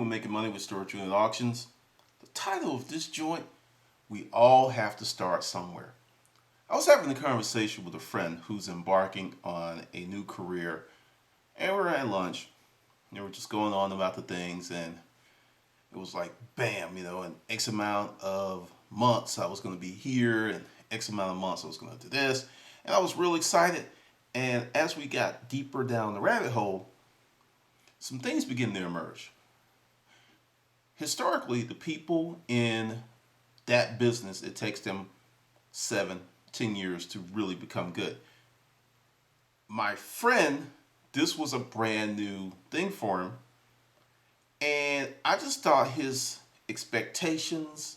with Making Money with Storage Unit Auctions. The title of this joint, we all have to start somewhere. I was having a conversation with a friend who's embarking on a new career, and we were at lunch, and we were just going on about the things, and it was like, bam, in X amount of months I was going to be here, and X amount of months I was going to do this, and I was real excited. And as we got deeper down the rabbit hole, some things began to emerge. Historically, the people in that business, it takes them 7, 10 years to really become good. My friend, this was a brand new thing for him, and I just thought his expectations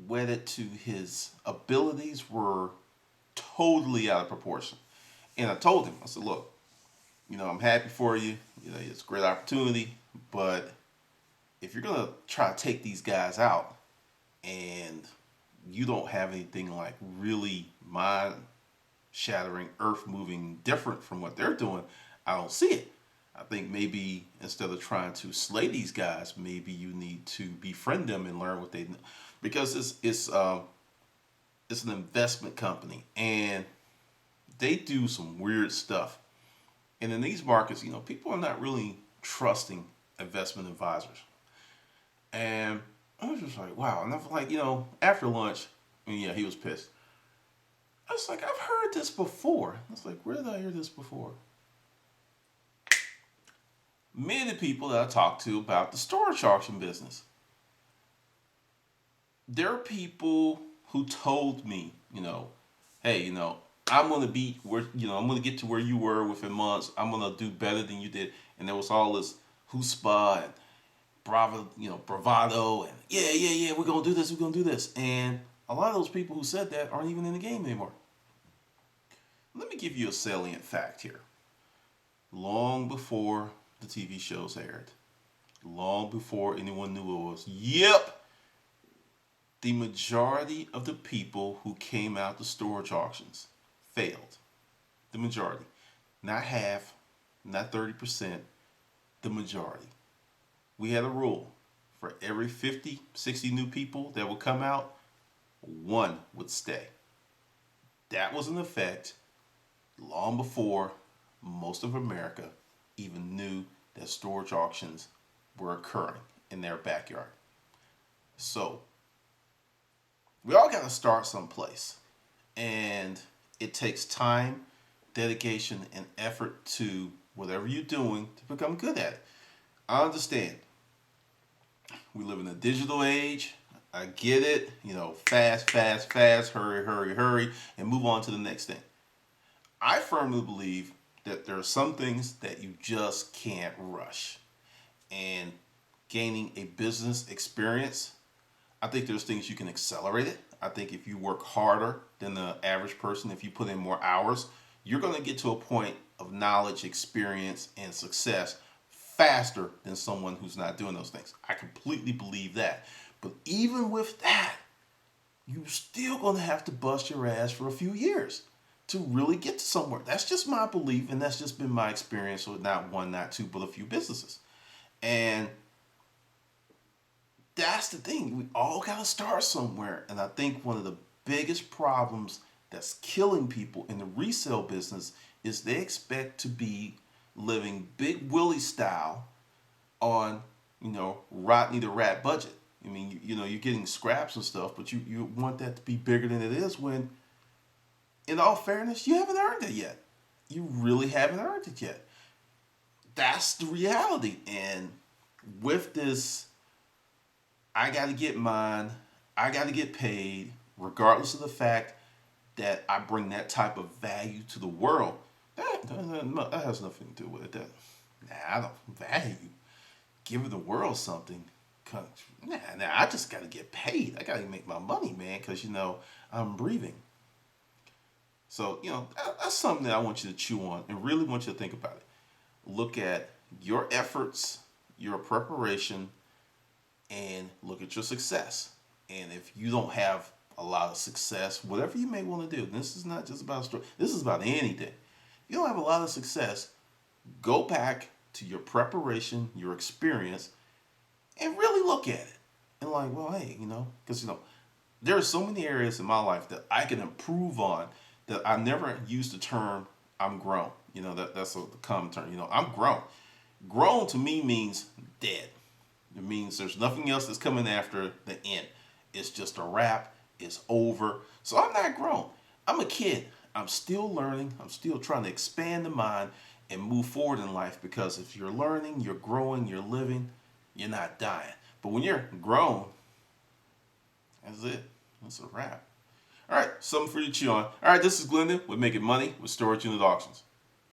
wedded to his abilities were totally out of proportion. And I told him, I said, look, I'm happy for you. It's a great opportunity, but if you're gonna try to take these guys out and you don't have anything like really mind shattering, earth moving different from what they're doing, I don't see it. I think maybe instead of trying to slay these guys, maybe you need to befriend them and learn what they know, because it's an investment company and they do some weird stuff. And in these markets, people are not really trusting investment advisors. And I was just like, wow. And I was like, after lunch, and yeah, he was pissed. I was like, I've heard this before. I was like, where did I hear this before? Many of the people that I talked to about the storage auction business, there are people who told me, hey, I'm gonna be where, I'm gonna get to where you were within months. I'm gonna do better than you did. And there was all this chutzpah and bravado, and yeah, we're gonna do this, we're gonna do this. And a lot of those people who said that aren't even in the game anymore. Let me give you a salient fact here. Long before the TV shows aired, long before anyone knew it was, yep, the majority of the people who came out to storage auctions failed. The majority. Not half, not 30%, the majority. We had a rule. For every 50, 60 new people that would come out, one would stay. That was in effect long before most of America even knew that storage auctions were occurring in their backyard. So, we all got to start someplace. And it takes time, dedication, and effort to whatever you're doing to become good at it. I understand. We live in a digital age. I get it. Fast, fast, fast, hurry, hurry, hurry, and move on to the next thing. I firmly believe that there are some things that you just can't rush. And gaining a business experience, I think there's things you can accelerate it. I think if you work harder than the average person, if you put in more hours, you're going to get to a point of knowledge, experience, and success faster than someone who's not doing those things. I completely believe that. But even with that, you're still going to have to bust your ass for a few years to really get to somewhere. That's just my belief, and that's just been my experience with not one, not two, but a few businesses. And that's the thing. We all got to start somewhere. And I think one of the biggest problems that's killing people in the resale business is they expect to be living Big Willie style on, Rodney the Rat budget. I mean, you're getting scraps and stuff, but you want that to be bigger than it is when, in all fairness, you haven't earned it yet. You really haven't earned it yet. That's the reality. And with this, I got to get mine, I got to get paid, regardless of the fact that I bring that type of value to the world. That has nothing to do with it. I don't value giving the world something. I just got to get paid. I got to make my money, man, because, I'm breathing. So, that's something that I want you to chew on and really want you to think about it. Look at your efforts, your preparation, and look at your success. And if you don't have a lot of success, whatever you may want to do, this is not just about story, this is about anything. If you don't have a lot of success, go back to your preparation, your experience, and really look at it. And like, well, hey, because there are so many areas in my life that I can improve on that I never used the term I'm grown. That's a common term. I'm grown. Grown to me means dead. It means there's nothing else that's coming after the end. It's just a wrap. It's over. So I'm not grown. I'm a kid. I'm still learning. I'm still trying to expand the mind and move forward in life, because if you're learning, you're growing, you're living, you're not dying. But when you're grown, that's it. That's a wrap. All right, something for you to chew on. All right, this is Glendon with Making Money with Storage Unit Auctions.